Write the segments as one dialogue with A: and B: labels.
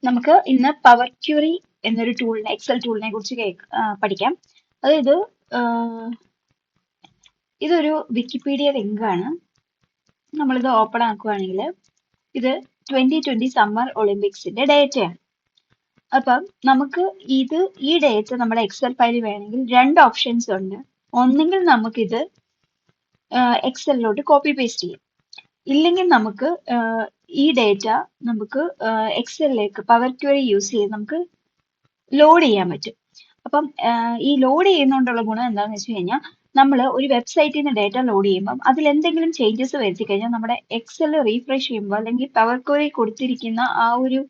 A: നമുക്ക് ഇന്ന് power curiae എന്നൊരു ടൂളിനെ എക്സൽ ടൂളിനെ കുറിച്ച് പഠിക്കാം. അതായത് ഇതൊരു വിക്കിപീഡിയ ലിങ്ക് ആണ്. നമ്മളിത് ഓപ്പൺ ആക്കുകയാണെങ്കിൽ ഇത് 2020 സമ്മർ ഒളിമ്പിക്സിന്റെ ഡേറ്റയാണ്. അപ്പം നമുക്ക് ഈ ഡേറ്റ നമ്മുടെ എക്സൽ ഫയലിൽ വേണമെങ്കിൽ രണ്ട് ഓപ്ഷൻസ് ഉണ്ട്. ഒന്നെങ്കിൽ നമുക്കിത് എക്സലിലോട്ട് കോപ്പി പേസ്റ്റ് ചെയ്യാം, ഇല്ലെങ്കിൽ നമുക്ക് ഈ ഡേറ്റ നമുക്ക് എക്സലിലേക്ക് പവർ ക്വറി യൂസ് ചെയ്ത് നമുക്ക് ലോഡ് ചെയ്യാൻ പറ്റും. അപ്പം ഈ ലോഡ് ചെയ്യുന്നതുകൊണ്ടുള്ള ഗുണം എന്താണെന്ന് വെച്ച് കഴിഞ്ഞാൽ നമ്മൾ ഒരു വെബ്സൈറ്റിൽ നിന്ന് ഡേറ്റ ലോഡ് ചെയ്യുമ്പോൾ അതിൽ എന്തെങ്കിലും ചേഞ്ചസ് വരുത്തി കഴിഞ്ഞാൽ നമ്മുടെ എക്സൽ റീഫ്രഷ് ചെയ്യുമ്പോൾ അല്ലെങ്കിൽ പവർ ക്വറി കൊടുത്തിരിക്കുന്ന ആ ഒരു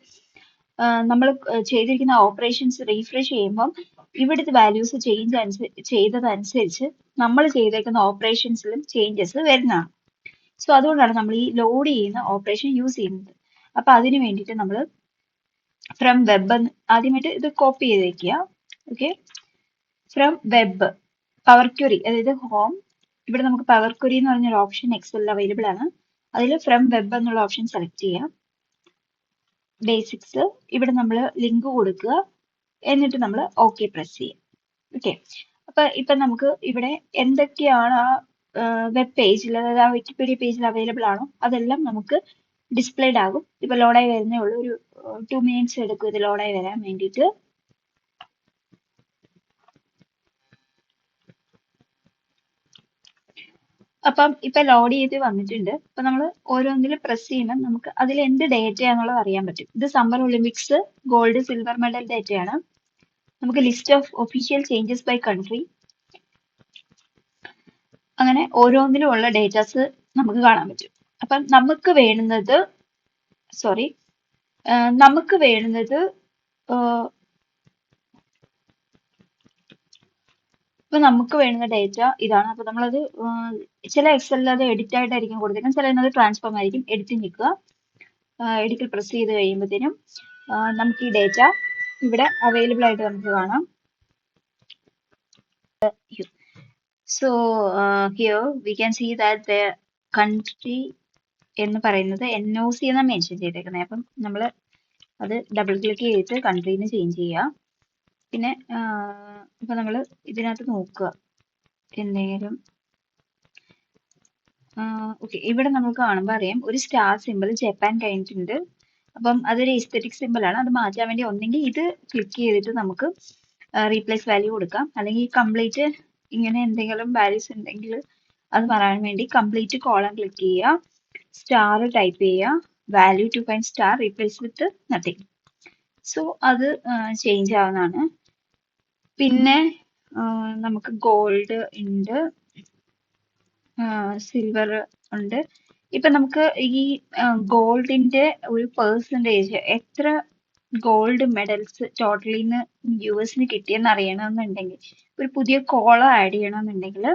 A: നമ്മൾ ചെയ്തിരിക്കുന്ന ഓപ്പറേഷൻസ് റീഫ്രഷ് ചെയ്യുമ്പം ഇവിടുത്തെ വാല്യൂസ് ചെയ്തതനുസരിച്ച് നമ്മൾ ചെയ്തേക്കുന്ന ഓപ്പറേഷൻസിലും ചേഞ്ചസ് വരുന്നതാണ്. സോ അതുകൊണ്ടാണ് നമ്മൾ ഈ ലോഡ് ചെയ്യുന്ന ഓപ്പറേഷൻ യൂസ് ചെയ്യുന്നത്. അപ്പൊ അതിന് വേണ്ടിയിട്ട് നമ്മൾ ഫ്രം വെബ് ആദ്യമായിട്ട് ഇത് കോപ്പി ചെയ്ത് വെക്കുക. Okay, from web power query, അതായത് ഹോം, ഇവിടെ നമുക്ക് പവർ ക്വറി എന്ന് പറഞ്ഞൊരു ഓപ്ഷൻ എക്സലിൽ അവൈലബിൾ ആണ്. അതിൽ ഫ്രം വെബ് എന്നുള്ള ഓപ്ഷൻ സെലക്ട് ചെയ്യാം. ബേസിക്സ്, ഇവിടെ നമ്മൾ ലിങ്ക് കൊടുക്കുക, എന്നിട്ട് നമ്മൾ ഓക്കെ പ്രസ് ചെയ്യാം. ഓക്കെ, ഇപ്പൊ നമുക്ക് ഇവിടെ എന്തൊക്കെയാണ് ആ വെബ് പേജിൽ, അതായത് ആ വിക്കിപീഡിയ പേജിൽ അവൈലബിൾ ആണോ അതെല്ലാം നമുക്ക് ഡിസ്പ്ലേഡ് ആകും. ഇപ്പൊ ലോഡായി വരുന്നേ ഉള്ളൂ, ഒരു 2 minutes എടുക്കും ഇത് ലോഡായി വരാൻ വേണ്ടിയിട്ട്. അപ്പം ഇപ്പൊ ലോഡ് ചെയ്ത് വന്നിട്ടുണ്ട്. അപ്പൊ നമ്മൾ ഓരോന്നിലും പ്രസ് ചെയ്യുമ്പോൾ നമുക്ക് അതിൽ എന്ത് ഡേറ്റയാണെന്നുള്ളത് അറിയാൻ പറ്റും. ഇത് summer Olympics gold silver medal ഡേറ്റയാണ്. നമുക്ക് list of official changes by country, അങ്ങനെ ഓരോന്നിലും ഉള്ള ഡേറ്റാസ് നമുക്ക് കാണാൻ പറ്റും. അപ്പം നമുക്ക് വേണ്ടുന്നത് ഇപ്പൊ നമുക്ക് വേണ്ടുന്ന ഡേറ്റ ഇതാണ്. അപ്പൊ നമ്മളത് ചില എക്സലിൽ അത് എഡിറ്റ് ആയിട്ടായിരിക്കും കൊടുത്തേക്കുന്നത്, ചില ട്രാൻസ്ഫോം ആയിരിക്കും. എഡിറ്റ് നിൽക്കുക, എഡിറ്റിൽ പ്രസ് ചെയ്ത് കഴിയുമ്പോഴത്തേനും നമുക്ക് ഈ ഡേറ്റ ഇവിടെ അവൈലബിൾ ആയിട്ട് നമുക്ക് കാണാം. So here we can see that the country എന്ന് പറയുന്നത് NOC എന്നാണ് മെൻഷൻ ചെയ്തേക്കുന്നത്. അപ്പം നമ്മൾ അത് ഡബിൾ ക്ലിക്ക് ചെയ്തിട്ട് കൺട്രീന്ന് ചേഞ്ച് ചെയ്യുക. പിന്നെ ഇപ്പൊ നമ്മൾ ഇതിനകത്ത് നോക്കുക എന്തെങ്കിലും. ഓക്കെ, ഇവിടെ നമുക്ക് കാണുമ്പോൾ അറിയാം ഒരു സ്റ്റാർ സിമ്പിൾ ജപ്പാൻ കഴിഞ്ഞിട്ടുണ്ട്. അപ്പം അതൊരു എസ്തെറ്റിക് സിമ്പിൾ ആണ്. അത് മാറ്റാൻ വേണ്ടി ഒന്നെങ്കിൽ ഇത് ക്ലിക്ക് ചെയ്തിട്ട് നമുക്ക് റീപ്ലേസ് വാല്യൂ കൊടുക്കാം, അല്ലെങ്കിൽ കംപ്ലീറ്റ് ഇങ്ങനെ എന്തെങ്കിലും വാല്യൂസ് ഉണ്ടെങ്കിൽ അത് പറയാൻ വേണ്ടി കംപ്ലീറ്റ് കോളം ക്ലിക്ക് ചെയ്യുക, സ്റ്റാർ ടൈപ്പ് ചെയ്യുക, value to find star replace with nothing. So അത് ചേഞ്ച് ആവുന്നതാണ്. പിന്നെ നമുക്ക് ഗോൾഡ് ഉണ്ട്, സിൽവർ ഉണ്ട്. ഇപ്പൊ നമുക്ക് ഈ ഗോൾഡിന്റെ ഒരു പെർസെൻറ്റേജ് എത്ര ഗോൾഡ് മെഡൽസ് ടോട്ടലിന്ന് യുഎസിന് കിട്ടിയെന്ന് അറിയണമെന്നുണ്ടെങ്കിൽ, ഒരു പുതിയ കോളം ആഡ് ചെയ്യണമെന്നുണ്ടെങ്കിൽ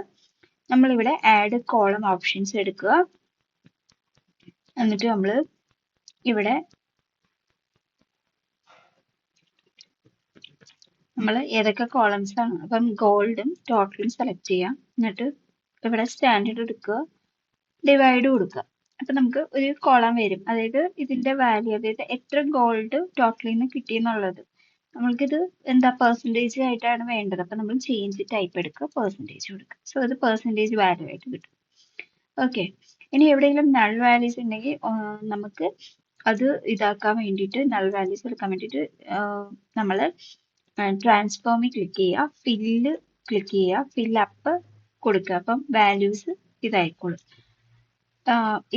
A: നമ്മളിവിടെ ആഡ് കോളം ഓപ്ഷൻസ് എടുക്കുക. എന്നിട്ട് നമ്മൾ ഇവിടെ ഏതൊക്കെ കോളംസ് ആണ്, അപ്പം ഗോൾഡും ടോട്ടലും സെലക്ട് ചെയ്യാം. എന്നിട്ട് ഇവിടെ സ്റ്റാൻഡേർഡ് എടുക്കുക, ഡിവൈഡ് കൊടുക്കുക. അപ്പൊ നമുക്ക് ഒരു കോളം വരും, അതായത് ഇതിന്റെ വാല്യൂ, അതായത് എത്ര ഗോൾഡ് ടോട്ടലിന്ന് കിട്ടിയെന്നുള്ളത്. നമ്മൾക്കിത് എന്താ പെർസെൻറ്റേജ് ആയിട്ടാണ് വേണ്ടത്. അപ്പൊ നമ്മൾ ചേഞ്ച് ടൈപ്പ് എടുക്കുക, പെർസെൻറ്റേജ് കൊടുക്കുക. സോ ഇത് പെർസെൻറ്റേജ് വാല്യൂ ആയിട്ട് കിട്ടും. ഓക്കെ, ഇനി എവിടെയെങ്കിലും നൾ വാല്യൂസ് ഉണ്ടെങ്കിൽ നമുക്ക് അത് ഇതാക്കാൻ വേണ്ടിയിട്ട്, നൾ വാല്യൂസ് എടുക്കാൻ വേണ്ടിയിട്ട് നമ്മൾ ട്രാൻസ്ഫോമിൽ ക്ലിക്ക് ചെയ്യുക, ഫില്ല് ക്ലിക്ക് ചെയ്യുക, ഫിൽ അപ്പ് കൊടുക്കുക. അപ്പം വാല്യൂസ് ഇതായിക്കോളും.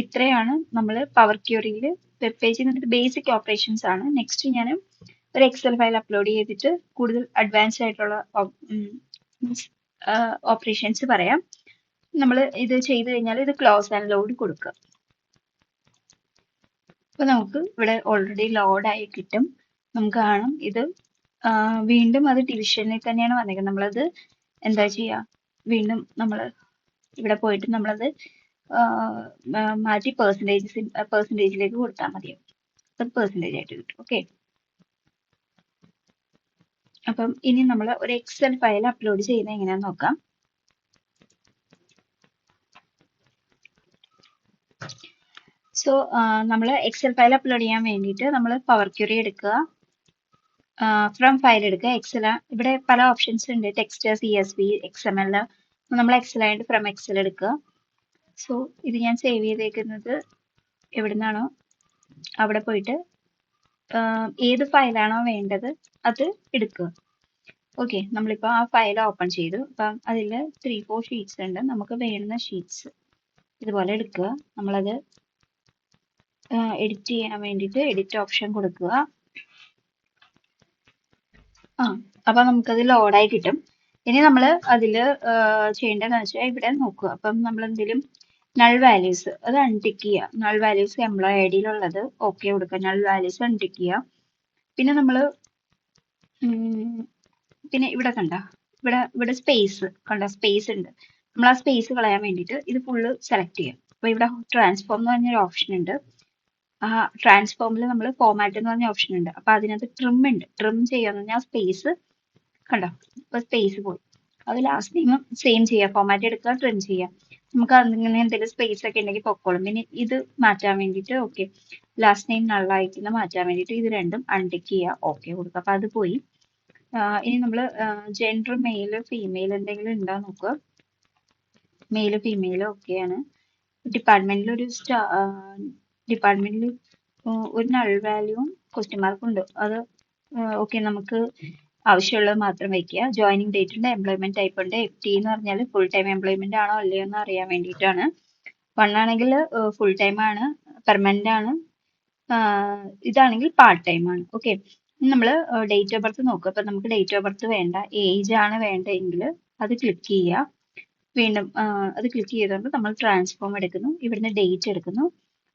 A: ഇത്രയാണ് നമ്മൾ പവർ ക്യൂറിയിൽ വെബ് പേജിൽ നിന്നിട്ട് ബേസിക് ഓപ്പറേഷൻസ് ആണ്. നെക്സ്റ്റ് ഞാൻ ഒരു എക്സൽ ഫയൽ അപ്ലോഡ് ചെയ്തിട്ട് കൂടുതൽ അഡ്വാൻസ്ഡ് ആയിട്ടുള്ള ഓപ്പറേഷൻസ് പറയാം. നമ്മൾ ഇത് ചെയ്ത് കഴിഞ്ഞാൽ ഇത് ക്ലോസ് ആൻഡ് ലോഡ് കൊടുക്കുക. അപ്പൊ നമുക്ക് ഇവിടെ ഓൾറെഡി ലോഡായി കിട്ടും. നമുക്ക് കാണാം ഇത് വീണ്ടും അത് ഡിവിഷനിൽ തന്നെയാണ് വന്നേക്കുന്നത്. നമ്മളത് എന്താ ചെയ്യുക, വീണ്ടും നമ്മൾ ഇവിടെ പോയിട്ട് നമ്മളത് മാറ്റി പെർസെൻറ്റേജിലേക്ക് കൊടുത്താൽ മതിയാവും. അത് പെർസെൻറ്റേജ് ആയിട്ട് കിട്ടും. ഓക്കെ, അപ്പം ഇനി നമ്മൾ ഒരു എക്സൽ ഫയൽ അപ്ലോഡ് ചെയ്യുന്നത് എങ്ങനെയാന്ന് നോക്കാം. സോ നമ്മൾ എക്സൽ ഫയൽ അപ്ലോഡ് ചെയ്യാൻ വേണ്ടിയിട്ട് നമ്മൾ പവർ ക്വറി എടുക്കുക, ഫ്രം ഫയൽ എടുക്കുക. എക്സൽ ഇവിടെ പല ഓപ്ഷൻസ് ഉണ്ട്, ടെക്സ്റ്റ്, CSV, XML. നമ്മൾ എക്സൽ ആയിട്ട് ഫ്രം എക്സൽ എടുക്കുക. സോ ഇത് ഞാൻ സേവ് ചെയ്തേക്കുന്നത് എവിടെ നിന്നാണോ അവിടെ പോയിട്ട് ഏത് ഫയലാണോ വേണ്ടത് അത് എടുക്കുക. ഓക്കെ, നമ്മളിപ്പോൾ ആ ഫയൽ ഓപ്പൺ ചെയ്തു. അപ്പം അതിൽ 3-4 ഷീറ്റ്സ് ഉണ്ട്. നമുക്ക് വേണ്ടുന്ന ഷീറ്റ്സ് ഇതുപോലെ എടുക്കുക. നമ്മളത് എഡിറ്റ് ചെയ്യാൻ വേണ്ടിയിട്ട് എഡിറ്റ് ഓപ്ഷൻ കൊടുക്കുക. അപ്പം നമുക്കത് ലോഡായി കിട്ടും. ഇനി നമ്മൾ അതിൽ ചെയ്യേണ്ടതെന്ന് വെച്ചാൽ ഇവിടെ നോക്കുക. അപ്പം നമ്മൾ എന്തെങ്കിലും നൾ വാല്യൂസ് അത് അൺടിക്ക് ചെയ്യുക. നൾ വാല്യൂസ് എംപ്ലോയി ID യിലുള്ളത് ഓക്കെ കൊടുക്കുക. നൾ വാല്യൂസ് അൺടിക്ക് ചെയ്യുക. പിന്നെ നമ്മൾ പിന്നെ ഇവിടെ കണ്ട ഇവിടെ സ്പേസ് കണ്ട, സ്പേസ് ഉണ്ട്. നമ്മൾ ആ സ്പേസ് കളയാൻ വേണ്ടിയിട്ട് ഇത് ഫുള്ള് സെലക്ട് ചെയ്യാം. അപ്പോൾ ഇവിടെ ട്രാൻസ്ഫോം എന്ന് പറഞ്ഞൊരു ഓപ്ഷൻ ഉണ്ട്. ആ ട്രാൻസ്ഫോമിൽ നമ്മൾ ഫോമാറ്റ് എന്ന് പറഞ്ഞ ഓപ്ഷൻ ഉണ്ട്. അപ്പോൾ അതിനകത്ത് ട്രിം ഉണ്ട്. ട്രിം ചെയ്യാന്ന് പറഞ്ഞാൽ സ്പേസ് കണ്ടോ, ഇപ്പൊ സ്പേസ് പോയി. അത് ലാസ്റ്റ് നെയിം സെയിം ചെയ്യാം, ഫോമാറ്റ് എടുക്കുക, ട്രിം ചെയ്യാം. നമുക്ക് അങ്ങനെ എന്തെങ്കിലും സ്പേസ് ഒക്കെ ഉണ്ടെങ്കിൽ പൊക്കോളും. പിന്നെ ഇത് മാറ്റാൻ വേണ്ടിയിട്ട് ഓക്കെ, ലാസ്റ്റ് നെയിം നള്ളായിട്ട് മാറ്റാൻ വേണ്ടിയിട്ട് ഇത് രണ്ടും അൺടിക്ക് ചെയ്യുക, ഓക്കെ കൊടുക്കുക. അപ്പൊ അത് പോയി. ഇനി നമ്മൾ ജെൻഡർ മെയില് ഫീമെയിൽ എന്തെങ്കിലും ഉണ്ടോ നോക്കുക. മെയില് ഫീമെയിൽ ഓക്കെയാണ്. ഡിപ്പാർട്ട്മെന്റിൽ ഡിപ്പാർട്ട്മെന്റിൽ ഒരു നൾ വാല്യൂവും ക്വസ്റ്റ്യൻ മാർക്കും ഉണ്ട്. അത് ഓക്കെ, നമുക്ക് ആവശ്യമുള്ളത് മാത്രം വെക്കുക. ജോയിനിങ് ഡേറ്റ് ഉണ്ട്, എംപ്ലോയ്മെന്റ് ടൈപ്പ് ഉണ്ട്. FT എന്ന് പറഞ്ഞാൽ ഫുൾ ടൈം എംപ്ലോയ്മെന്റ് ആണോ അല്ലയോ എന്ന് അറിയാൻ വേണ്ടിയിട്ടാണ്. 1 ആണെങ്കിൽ ഫുൾ ടൈം ആണ്, പെർമനന്റ് ആണ്. ഇതാണെങ്കിൽ പാർട്ട് ടൈം ആണ്. ഓക്കെ, നമ്മൾ ഡേറ്റ് ഓഫ് ബർത്ത് നോക്കുക. അപ്പൊ നമുക്ക് ഡേറ്റ് ഓഫ് ബർത്ത് വേണ്ട, ഏജ് ആണ് വേണ്ടതെങ്കിൽ അത് ക്ലിക്ക് ചെയ്യുക. വീണ്ടും അത് ക്ലിക്ക് ചെയ്തുകൊണ്ട് നമ്മൾ ട്രാൻസ്ഫോം എടുക്കുന്നു. ഇവിടുന്ന് ഡേറ്റ് എടുക്കുന്നു,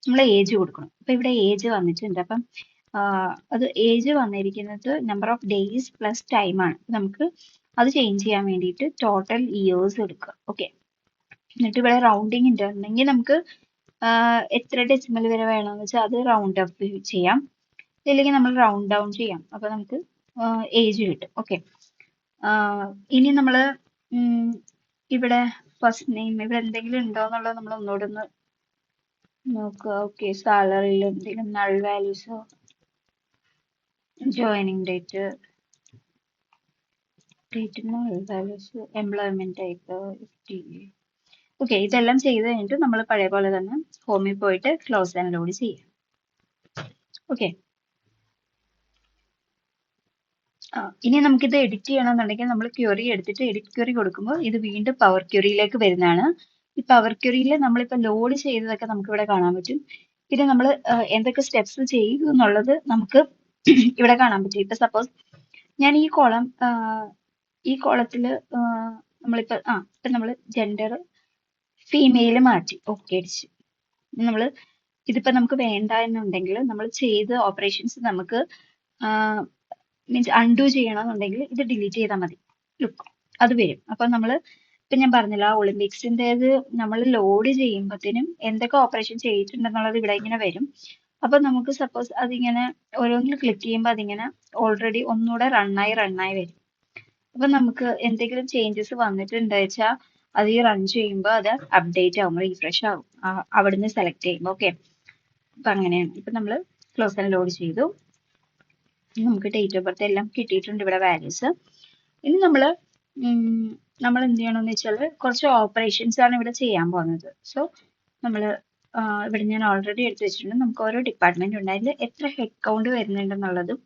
A: നമ്മൾ ഏജ് കൊടുക്കണം. അപ്പൊ ഇവിടെ ഏജ് വന്നിട്ടുണ്ട്. അപ്പം അത് ഏജ് വന്നിരിക്കുന്നത് number of days plus time ആണ്. നമുക്ക് അത് ചേഞ്ച് ചെയ്യാൻ വേണ്ടിയിട്ട് ടോട്ടൽ ഇയേഴ്സ് എടുക്കുക. ഓക്കെ, എന്നിട്ട് ഇവിടെ റൗണ്ടിങ് ഉണ്ടെങ്കിൽ നമുക്ക് എത്ര ഡെസിമൽ വരെ വേണമെന്ന് വെച്ചാൽ അത് റൗണ്ട് അപ്പ് ചെയ്യാം, ഇല്ലെങ്കിൽ നമ്മൾ റൗണ്ട് ഡൗൺ ചെയ്യാം. അപ്പൊ നമുക്ക് ഏജ് കിട്ടും. ഓക്കെ, ഇനി നമ്മൾ ഇവിടെ ഫസ്റ്റ് നെയിം ഇവിടെ എന്തെങ്കിലും ഉണ്ടോ എന്നുള്ളത് നമ്മൾ ഒന്നുകൂടെ ഒന്ന് നോക്കുക. ഓക്കെ, സാലറിയിൽ എന്തെങ്കിലും നൾ വാല്യൂസോ, joining date, null values, employment type, FT. Okay, ഇതെല്ലാം ചെയ്ത് കഴിഞ്ഞിട്ട് നമ്മൾ പഴയ പോലെ തന്നെ ഹോമിൽ പോയിട്ട് ക്ലോസ് ആൻഡ് ലോഡ് ചെയ്യാം. ഓക്കെ, ഇനി നമുക്കിത് എഡിറ്റ് ചെയ്യണമെന്നുണ്ടെങ്കിൽ നമ്മൾ ക്വറി എടുത്തിട്ട് എഡിറ്റ് ക്വറി കൊടുക്കുമ്പോൾ ഇത് വീണ്ടും പവർ ക്വറിയിലേക്ക് വരുന്നതാണ്. ഈ പവർ ക്വറിയിൽ നമ്മളിപ്പോൾ ലോഡ് ചെയ്തതൊക്കെ നമുക്ക് ഇവിടെ കാണാൻ പറ്റും. പിന്നെ നമ്മൾ എന്തൊക്കെ സ്റ്റെപ്സ് ചെയ്തു എന്നുള്ളത് നമുക്ക് ഇവിടെ കാണാൻ പറ്റും. ഇപ്പൊ സപ്പോസ് ഞാൻ ഈ കോളത്തിൽ നമ്മളിപ്പോ ഇപ്പൊ നമ്മൾ ജെൻഡർ ഫീമെയിൽ മാറ്റി ഓക്കെ അടിച്ച്. നമ്മൾ ഇതിപ്പോ നമുക്ക് വേണ്ട എന്നുണ്ടെങ്കിൽ നമ്മൾ ചെയ്ത ഓപ്പറേഷൻസ് നമുക്ക് മീൻസ് അൺഡു ചെയ്യണമെന്നുണ്ടെങ്കിൽ ഇത് ഡിലീറ്റ് ചെയ്താൽ മതി. ലുക്ക് അത് വരും. അപ്പൊ നമ്മൾ ഇപ്പൊ ഞാൻ പറഞ്ഞില്ല, ഒളിമ്പിക്സിൻ്റെത് നമ്മൾ ലോഡ് ചെയ്യുമ്പോഴത്തേനും എന്തൊക്കെ ഓപ്പറേഷൻ ചെയ്തിട്ടുണ്ടെന്നുള്ളത് ഇവിടെ ഇങ്ങനെ വരും. അപ്പൊ നമുക്ക് സപ്പോസ് അതിങ്ങനെ ഓരോന്നിൽ ക്ലിക്ക് ചെയ്യുമ്പോൾ അതിങ്ങനെ ഓൾറെഡി ഒന്നുകൂടെ റണ്ണായി വരും. അപ്പൊ നമുക്ക് എന്തെങ്കിലും ചേഞ്ചസ് വന്നിട്ടുണ്ട് വെച്ചാൽ അത് ഈ റൺ ചെയ്യുമ്പോൾ അത് അപ്ഡേറ്റ് ആവും, റീഫ്രഷ് ആവും അവിടുന്ന് സെലക്ട് ചെയ്യുമ്പോൾ. ഓക്കെ, അപ്പൊ അങ്ങനെയാണ്. ഇപ്പൊ നമ്മൾ ക്ലോസ് ആൻഡ് ലോഡ് ചെയ്തു. നമുക്ക് ഡേറ്റ് ഓഫ് ബർത്ത് എല്ലാം കിട്ടിയിട്ടുണ്ട് ഇവിടെ വാല്യൂസ്. ഇനി നമ്മൾ എന്ത് ചെയ്യണമെന്ന് വെച്ചാൽ കുറച്ച് ഓപ്പറേഷൻസ് ആണ് ഇവിടെ ചെയ്യാൻ പോകുന്നത്. സോ നമ്മൾ ഇവിടെ ഞാൻ ഓൾറെഡി എടുത്തു വെച്ചിട്ടുണ്ട്. നമുക്ക് ഓരോ ഡിപ്പാർട്ട്മെന്റ് ഉണ്ട്, അതിൽ എത്ര ഹെഡ് കൗണ്ട് വരുന്നുണ്ടെന്നുള്ളതും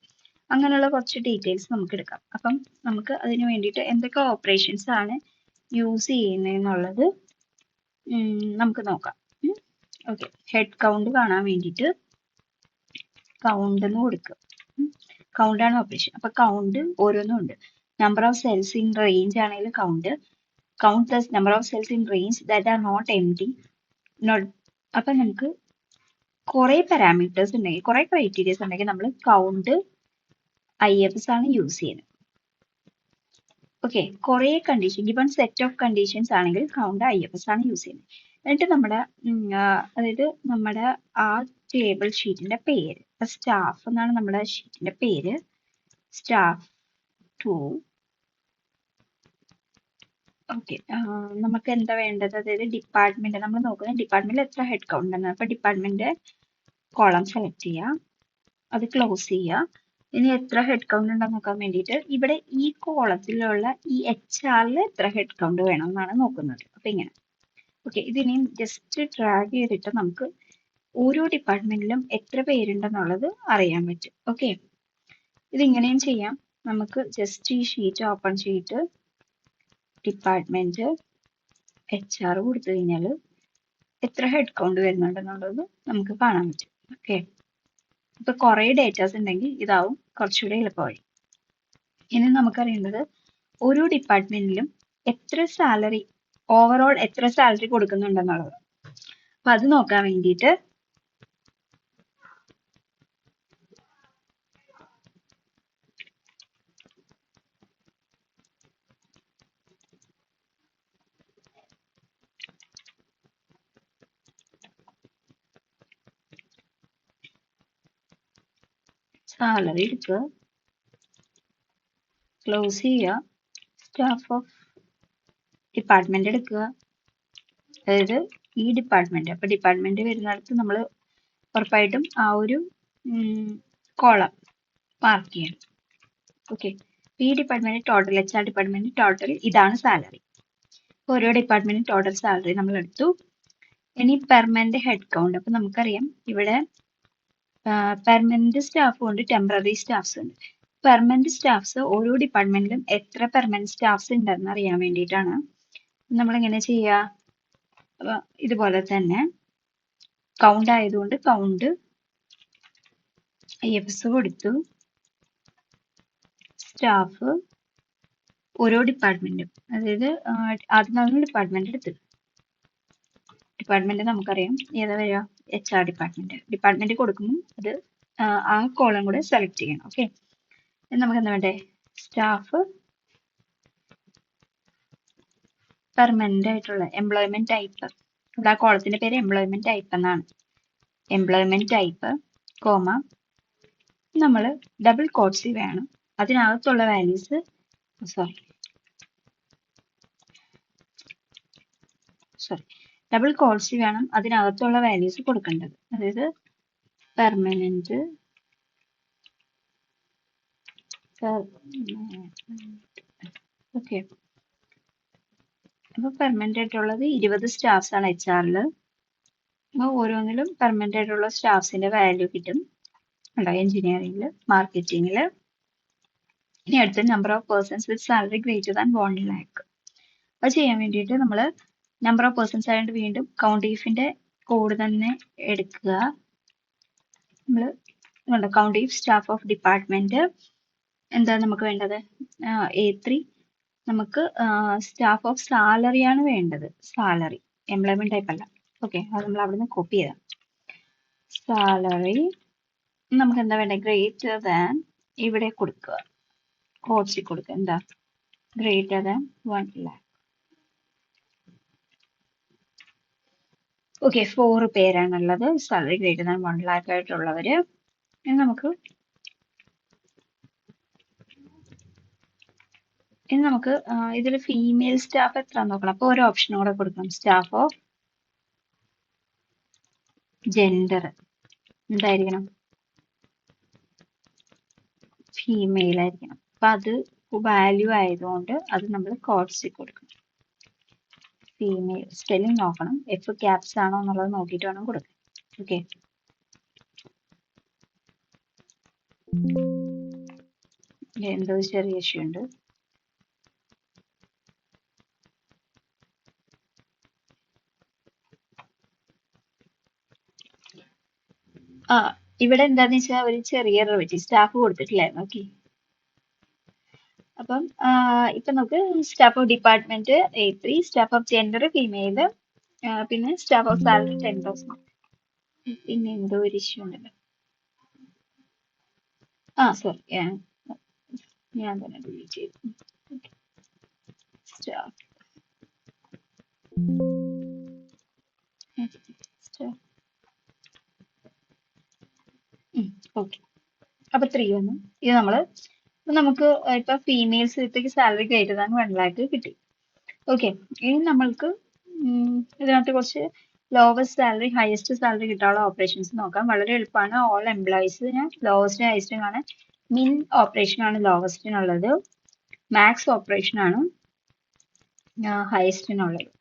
A: അങ്ങനെയുള്ള കുറച്ച് ഡീറ്റെയിൽസ് നമുക്ക് എടുക്കാം. അപ്പം നമുക്ക് അതിന് വേണ്ടിയിട്ട് എന്തൊക്കെ ഓപ്പറേഷൻസ് ആണ് യൂസ് ചെയ്യുന്നതെന്നുള്ളത് നമുക്ക് നോക്കാം. ഓക്കെ, ഹെഡ് കൗണ്ട് കാണാൻ വേണ്ടിയിട്ട് കൗണ്ട് എന്ന് കൊടുക്കുക. കൗണ്ട് ആണ് ഓപ്പറേഷൻ. അപ്പൊ കൗണ്ട് ഓരോന്നും ഉണ്ട്. Number of cells in range ആണെങ്കിൽ count plus number of cells in range that are not empty. അപ്പൊ നമുക്ക് കുറെ പാരാമീറ്റേഴ്സ് ഉണ്ടെങ്കിൽ, കുറെ ക്രൈറ്റീരിയസ് ഉണ്ടെങ്കിൽ നമ്മൾ കൗണ്ട് IFS ആണ് യൂസ് ചെയ്യുന്നത്. ഓക്കെ, കുറെ condition given set of conditions ആണെങ്കിൽ കൗണ്ട് IFS ആണ് യൂസ് ചെയ്യുന്നത്. എന്നിട്ട് നമ്മുടെ ആ ടേബിൾ ഷീറ്റിന്റെ പേര്, സ്റ്റാഫ് എന്നാണ് നമ്മുടെ ഷീറ്റിന്റെ പേര്, സ്റ്റാഫ് 2 ഓക്കെ. നമുക്ക് എന്താ വേണ്ടത്? അതായത് ഡിപ്പാർട്ട്മെന്റ് നമ്മൾ നോക്കുന്നത് ഡിപ്പാർട്ട്മെന്റിൽ എത്ര ഹെഡ് കൗണ്ട് എന്നാണ്. അപ്പൊ ഡിപ്പാർട്ട്മെന്റ് കോളം സെലക്ട് ചെയ്യുക, അത് ക്ലോസ് ചെയ്യുക. ഇനി എത്ര ഹെഡ് കൗണ്ട് ഉണ്ടെന്ന് നോക്കാൻ വേണ്ടിയിട്ട് ഇവിടെ ഈ കോളത്തിലുള്ള ഈ HR എത്ര ഹെഡ് കൗണ്ട് വേണം എന്നാണ് നോക്കുന്നത്. അപ്പൊ ഇങ്ങനെ ഓക്കെ. ഇതിനെയും ജസ്റ്റ് ഡ്രാഗ് ചെയ്തിട്ട് നമുക്ക് ഓരോ ഡിപ്പാർട്ട്മെന്റിലും എത്ര പേരുണ്ടെന്നുള്ളത് അറിയാൻ പറ്റും. ഓക്കെ, ഇതിങ്ങനെയും ചെയ്യാം. നമുക്ക് ജസ്റ്റ് ഈ ഷീറ്റ് ഓപ്പൺ ചെയ്തിട്ട് ഡിപ്പാർട്ട്മെന്റ് HR കൊടുത്തു കഴിഞ്ഞാൽ എത്ര ഹെഡ് കൗണ്ട് വരുന്നുണ്ടെന്നുള്ളത് നമുക്ക് കാണാൻ പറ്റും. ഓക്കെ, ഇപ്പൊ കുറെ ഡേറ്റാസ് ഉണ്ടെങ്കിൽ ഇതാവും കുറച്ചുകൂടെ എളുപ്പമായി. ഇനി നമുക്കറിയേണ്ടത് ഓരോ ഡിപ്പാർട്ട്മെന്റിലും എത്ര സാലറി, ഓവറോൾ എത്ര സാലറി കൊടുക്കുന്നുണ്ടെന്നുള്ളത്. അപ്പൊ അത് നോക്കാൻ വേണ്ടിയിട്ട് സാലറി എടുക്കുക, ക്ലോസ് ചെയ്യുക, സ്റ്റാഫ് ഓഫ് ഡിപ്പാർട്ട്മെന്റ് എടുക്കുക. അതായത് ഈ ഡിപ്പാർട്ട്മെന്റ്, അപ്പൊ ഡിപ്പാർട്ട്മെന്റ് വരുന്നിടത്ത് നമ്മൾ ഉറപ്പായിട്ടും ആ ഒരു കോളം മാർക്ക് ചെയ്യണം. ഓക്കെ, ഈ department total, HR department total ഇതാണ് സാലറി. ഓരോ ഡിപ്പാർട്ട്മെന്റ് ടോട്ടൽ സാലറി നമ്മൾ എടുത്തു. ഇനി പെർമനന്റ് ഹെഡ് കൗണ്ട്. അപ്പൊ നമുക്കറിയാം ഇവിടെ പെർമനന്റ് സ്റ്റാഫും ഉണ്ട്, ടെമ്പററി സ്റ്റാഫ്സ് ഉണ്ട്. പെർമനന്റ് സ്റ്റാഫ്സ് ഓരോ ഡിപ്പാർട്ട്മെന്റിലും എത്ര പെർമനന്റ് സ്റ്റാഫ്സ് ഉണ്ടെന്ന് അറിയാൻ വേണ്ടിയിട്ടാണ് നമ്മൾ എങ്ങനെ ചെയ്യുക. ഇതുപോലെ തന്നെ കൗണ്ട് ആയതുകൊണ്ട് കൗണ്ട് IFS കൊടുത്തു, സ്റ്റാഫ് ഓരോ ഡിപ്പാർട്ട്മെന്റും, അതായത് ആദ്യം നമ്മൾ ഡിപ്പാർട്ട്മെന്റ് എടുത്തു. ഡിപ്പാർട്ട്മെന്റ് നമുക്കറിയാം ഏതാ വരിക, HR ഡിപ്പാർട്ട്മെന്റ്. ഡിപ്പാർട്ട്മെന്റ് കൊടുക്കുമ്പോൾ അത് ആ കോളം കൂടെ സെലക്ട് ചെയ്യണം. ഓക്കെ, നമുക്ക് എന്താ വേണ്ടേ, സ്റ്റാഫ് പെർമനന്റ് ആയിട്ടുള്ള എംപ്ലോയ്മെന്റ് ടൈപ്പ്. ഇവിടെ ആ കോളത്തിന്റെ പേര് എംപ്ലോയ്മെന്റ് ടൈപ്പ് എന്നാണ്. എംപ്ലോയ്മെന്റ് ടൈപ്പ് കോമ നമ്മൾ ഡബിൾ കോട്ട്സിൽ വേണം അതിനകത്തുള്ള വാല്യൂസ്, ഡബിൾ കോട്ട്സിൽ വേണം അതിനകത്തുള്ള വാല്യൂസ് കൊടുക്കേണ്ടത്. അതായത് പെർമനന്റ് ഓക്കെ. അപ്പൊ പെർമനന്റ് ആയിട്ടുള്ളത് 20 സ്റ്റാഫ്സ് ആണ് HR. അപ്പോൾ ഓരോന്നിലും പെർമനന്റ് ആയിട്ടുള്ള സ്റ്റാഫ്സിന്റെ വാല്യൂ കിട്ടും. എഞ്ചിനീയറിംഗിൽ, മാർക്കറ്റിംഗിൽ. ഇനി അടുത്ത number of persons with salary greater than 1 lakh. അത് ചെയ്യാൻ വേണ്ടിയിട്ട് നമ്മൾ നമ്പർ ഓഫ് പേഴ്സൺസ് ആയതുകൊണ്ട് വീണ്ടും കൗണ്ട് ഈഫിന്റെ കോഡ് തന്നെ എടുക്കുക. നമ്മൾ count if staff of department എന്താ നമുക്ക് വേണ്ടത്, A3. നമുക്ക് സ്റ്റാഫ് ഓഫ് സാലറി ആണ് വേണ്ടത്, സാലറി, എംപ്ലോയ്മെന്റ് ടൈപ്പ് അല്ല. ഓക്കെ, അത് നമ്മൾ അവിടുന്ന് കോപ്പി ചെയ്താൽ സാലറി നമുക്ക് എന്താ വേണ്ടത്, ഗ്രേറ്റർ ദാൻ ഇവിടെ കൊടുക്കുക, കോട്ട്സിൽ കൊടുക്കുക, എന്താ ഗ്രേറ്റർ ദാൻ 1 lakh. ഓക്കെ, 4 പേരാണുള്ളത് സാലറി ഗ്രേറ്റർ ദാൻ 1 lakh ആയിട്ടുള്ളവര്. ഇനി നമുക്ക് ഇതിൽ ഫീമെയിൽ സ്റ്റാഫ് എത്ര നോക്കണം. അപ്പൊ ഒരു ഓപ്ഷൻ കൂടെ കൊടുക്കണം, സ്റ്റാഫ് ഓഫ് ജെൻഡർ എന്തായിരിക്കണം, ഫീമെയിൽ ആയിരിക്കണം. അപ്പൊ അത് വാല്യൂ ആയതുകൊണ്ട് അത് നമ്മൾ കോട്ട്സിൽ കൊടുക്കണം. ഫീമെയിൽ സ്പെല്ലിംഗ് നോക്കണം, F ക്യാപ്സ് ആണോ എന്നുള്ളത് നോക്കിയിട്ട് വേണം കൊടുക്കാൻ. ഓക്കെ, എന്തോ ചെറിയ ഇഷ്യൂ ഉണ്ട്. ഇവിടെ എന്താന്ന് വെച്ചാൽ ഒരു ചെറിയ പറ്റി, സ്റ്റാഫ് കൊടുത്തിട്ടില്ലായിരുന്നു. ഓക്കെ, അപ്പം ഇപ്പൊ നമുക്ക് staff of department A3, staff of gender female, പിന്നെ സ്റ്റാഫ് ഓഫ് സാലറി 10,000. പിന്നെ എന്തോ ഒരു ഇഷ്യൂ ഉണ്ടല്ലോ. സോറി, ഞാൻ തന്നെ ഡിലീറ്റ് ചെയ്തു. സ്റ്റാഫ് ഓക്കെ, അപ്പൊ 3 വന്നു. ഇത് നമുക്ക് ഇപ്പൊ females salary greater than 1 lakh കിട്ടി. ഓക്കെ, ഇനി നമ്മൾക്ക് ഇതിനകത്ത് കുറച്ച് ലോവസ്റ്റ് സാലറി ഹയസ്റ്റ് സാലറി കിട്ടാനുള്ള ഓപ്പറേഷൻസ് നോക്കാം. വളരെ എളുപ്പമാണ്. ഓൾ എംപ്ലോയീസിന് ലോവസ്റ്റ് ഹയസ്റ്റും ആണ്. മിൻ ഓപ്പറേഷൻ ആണ് ലോവസ്റ്റിനുള്ളത്. മാക്സ് ഓപ്പറേഷൻ ആണ് ഹയസ്റ്റിനുള്ളത്.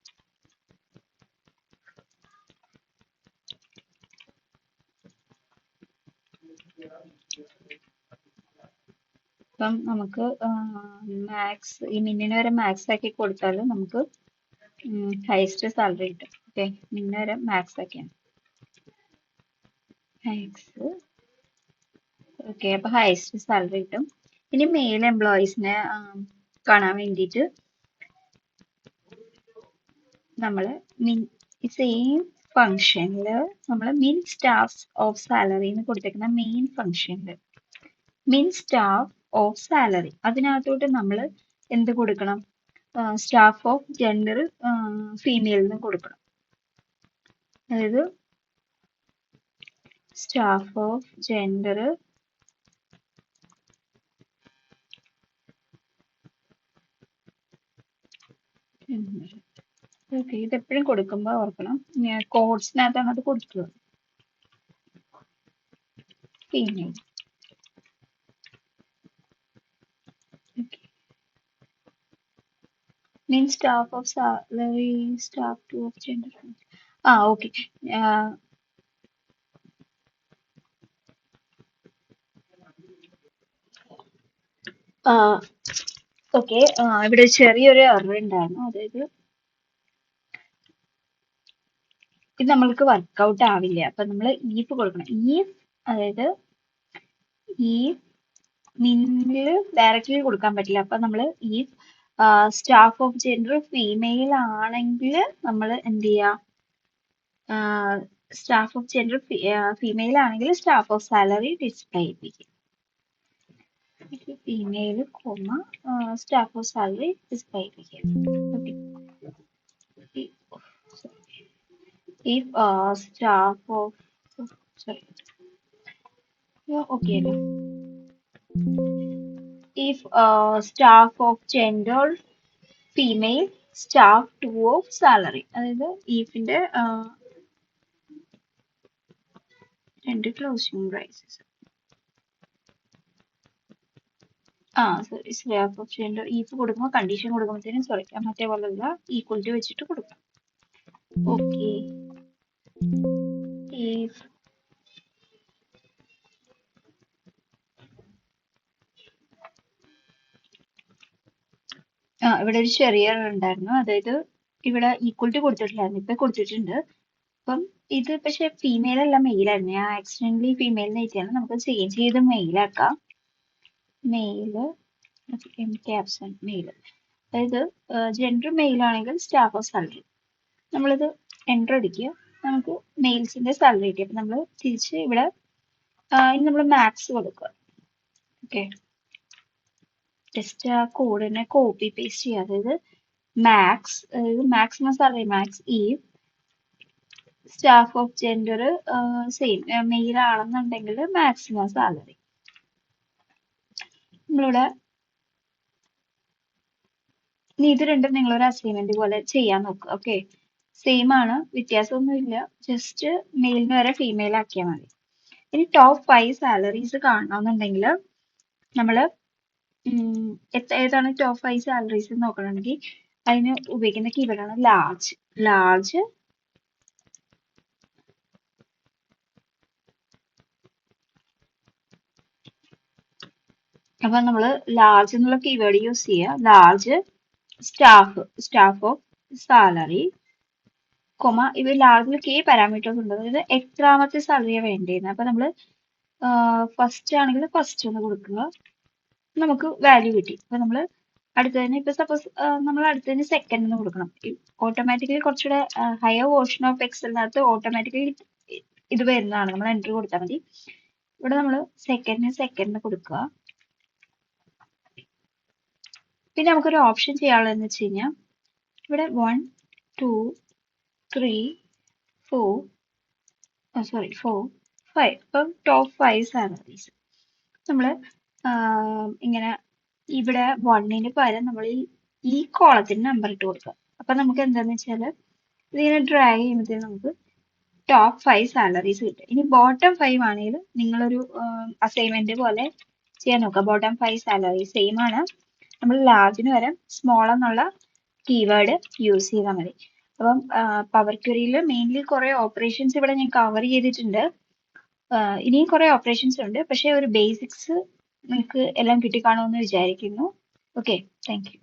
A: അപ്പം നമുക്ക് മാക്സ് ഈ മിന്നിന് വരെ മാക്സ് ആക്കി കൊടുത്താൽ നമുക്ക് ഹയസ്റ്റ് സാലറി കിട്ടും. ഓക്കെ, മിന്നിന് വരെ മാക്സ് ആക്കിയാണ് മാക്സ്. ഓക്കെ, അപ്പൊ ഹയസ്റ്റ് സാലറി കിട്ടും. ഇനി മെയിൽ എംപ്ലോയീസിനെ കാണാൻ വേണ്ടിയിട്ട് നമ്മൾ സെയിം ഫംഗ്ഷനിൽ നമ്മൾ മിൻ സ്റ്റാഫ് ഓഫ് സാലറി എന്ന് കൊടുത്തേക്കുന്ന മെയിൻ ഫംഗ്ഷനിൽ മിൻ സ്റ്റാഫ് ഓഫ് സാലറി അതിനകത്തോട്ട് നമ്മൾ എന്ത് കൊടുക്കണം? സ്റ്റാഫ് ഓഫ് ജെൻഡർ ഫീമെയിൽ എന്ന് കൊടുക്കണം. അതായത് സ്റ്റാഫ് ഓഫ് ജെൻഡർ ഓക്കെ, ഇതെപ്പോഴും കൊടുക്കുമ്പോൾ ഓർക്കണം, കോഡ്സിനകത്താണ് അത് കൊടുത്തത്. Female. Mean staff of salary, staff 2 of gender. Okay. Okay, ഇവിടെ ചെറിയൊരു എറർ ഉണ്ടായിരുന്നു. അതായത് ഇത് നമ്മൾക്ക് വർക്ക്ഔട്ട് ആവില്ല. അപ്പൊ നമ്മൾ ഈഫ് കൊടുക്കണം. ഈഫ് അതായത് ഈ മിന്നിൽ ഡയറക്റ്റ്ലി കൊടുക്കാൻ പറ്റില്ല. അപ്പൊ നമ്മൾ if staff of gender female ആണെങ്കിൽ നമ്മൾ എന്ത് ചെയ്യുക? സ്റ്റാഫ് ഓഫ് ജെൻഡർ ഫീമെയിൽ ആണെങ്കിൽ സ്റ്റാഫ് ഓഫ് സാലറി ഡിസ്പ്ലേ ചെയ്യിപ്പിക്കും. Female comma staff of salary display ചെയ്യിപ്പിക്കും. If staff of sorry okay if staff of gender female staff 2 of salary അതായത് ifന്റെ രണ്ട് closing braces sorry staff of gender if കൊടുക്കുമ്പോൾ condition കൊടുക്കുമ്പോഴത്തേനും sorry മറ്റേ പോലെയല്ല equal to വെച്ചിട്ട് കൊടുക്കാം. Okay, if ഇവിടെ ഒരു ചെറിയ ഉണ്ടായിരുന്നു. അതായത് ഇവിടെ ഈക്വൽ ടു കൊടുത്തിട്ടില്ലായിരുന്നു, ഇപ്പൊ കൊടുത്തിട്ടുണ്ട്. അപ്പം ഇത് പക്ഷെ ഫീമെയിൽ അല്ല മെയിൽ ആയിരുന്നു. ഞാൻ ആക്സിഡന്റലി ഫീമെയിലിന് എഴുതിയാണ്. നമുക്ക് ചേഞ്ച് ചെയ്ത് മെയിലാക്കാം. മെയില് ക്യാപ്ഷൻ മെയിൽ, അതായത് ജെൻഡർ മെയിൽ ആണെങ്കിൽ സ്റ്റാഫ് ഓഫ് സാലറി. നമ്മളിത് എൻ്റർ അടിക്കുക, നമുക്ക് മെയിൽസിന്റെ സാലറി കിട്ടി. അപ്പൊ നമ്മൾ തിരിച്ച് ഇവിടെ ഇനി നമ്മൾ മാക്സ് കൊടുക്കുക. ഓക്കെ, ജസ്റ്റ് ആ കോഡിനെ കോപ്പി പേസ്റ്റ് ചെയ്യുക. അതായത് മാക്സ്, അതായത് മാക്സിമം സാലറി മാക്സ് ഈ staff of gender same male ആണെന്നുണ്ടെങ്കിൽ മാക്സിമം സാലറി. നമ്മളിവിടെ ഇത് രണ്ടും നിങ്ങളൊരു അസൈൻമെന്റ് പോലെ ചെയ്യാൻ നോക്കുക. ഓക്കെ, സെയിം ആണ്, വ്യത്യാസമൊന്നുമില്ല. ജസ്റ്റ് മെയിലിന് വരെ ഫീമെയിൽ ആക്കിയാൽ മതി. ഇനി ടോപ്പ് 5 സാലറീസ് കാണണമെന്നുണ്ടെങ്കിൽ നമ്മൾ ഏതാണ് ടോപ്പ് 5 സാലറീസ് നോക്കണമെങ്കിൽ അതിന് ഉപയോഗിക്കുന്ന കീവേഡ് ആണ് ലാർജ്. ലാർജ് അപ്പൊ നമ്മൾ ലാർജ് എന്നുള്ള കീവേഡ് യൂസ് ചെയ്യുക. Large staff of salary comma ഇവ ലാർജിൽ കെ പാരാമീറ്റേഴ്സ് ഉണ്ട്. അതായത് എത്രാമത്തെ സാലറിയാണ് വേണ്ടതെന്ന്. അപ്പൊ നമ്മൾ ഫസ്റ്റ് ആണെങ്കിൽ ഫസ്റ്റ് എന്ന് കൊടുക്കുക, നമുക്ക് വാല്യൂ കിട്ടി. അപ്പൊ നമ്മൾ അടുത്തതിന് ഇപ്പൊ സപ്പോസ് നമ്മൾ അടുത്തതിന് സെക്കൻഡ് എന്ന് കൊടുക്കണം. ഓട്ടോമാറ്റിക്കലി കുറച്ചുകൂടെ ഹയർ വേർഷൻ ഓഫ് എക്സലിനകത്ത് ഓട്ടോമാറ്റിക്കലി ഇത് വരുന്നതാണ്. നമ്മൾ എൻട്രി കൊടുത്താൽ മതി. ഇവിടെ നമ്മൾ സെക്കൻഡ് കൊടുക്കുക. പിന്നെ നമുക്കൊരു ഓപ്ഷൻ ചെയ്യാനുള്ളതെന്ന് വെച്ച് കഴിഞ്ഞാൽ ഇവിടെ 1 2 3 4 5 ഇപ്പം ടോപ്പ് 5 സാലറീസ് നമ്മൾ ഇങ്ങനെ ഇവിടെ 1ന് പകരം നമ്മൾ ഈ കോളത്തിന് നമ്പർ ഇട്ട് കൊടുക്കുക. അപ്പൊ നമുക്ക് എന്താന്ന് വെച്ചാല് ഇതിങ്ങനെ ഡ്രാഗ് ചെയ്യുമ്പോഴത്തേക്കും നമുക്ക് ടോപ്പ് 5 സാലറീസ് കിട്ടും. ഇനി ബോട്ടം 5 ആണെങ്കിൽ നിങ്ങളൊരു അസൈൻമെന്റ് പോലെ ചെയ്യാൻ നോക്കുക. ബോട്ടം 5 സാലറി സെയിം ആണ്. നമ്മൾ ലാർജിന് വരെ സ്മോൾ എന്നുള്ള കീവേഡ് യൂസ് ചെയ്താൽ മതി. അപ്പം പവർ ക്വറിയിൽ മെയിൻലി കുറെ ഓപ്പറേഷൻസ് ഇവിടെ ഞാൻ കവർ ചെയ്തിട്ടുണ്ട്. ഇനിയും കുറെ ഓപ്പറേഷൻസ് ഉണ്ട്, പക്ഷെ ഒരു ബേസിക്സ് നിങ്ങൾക്ക് എല്ലാം കിട്ടിക്കാണുമെന്ന് വിചാരിക്കുന്നു. Okay, thank you.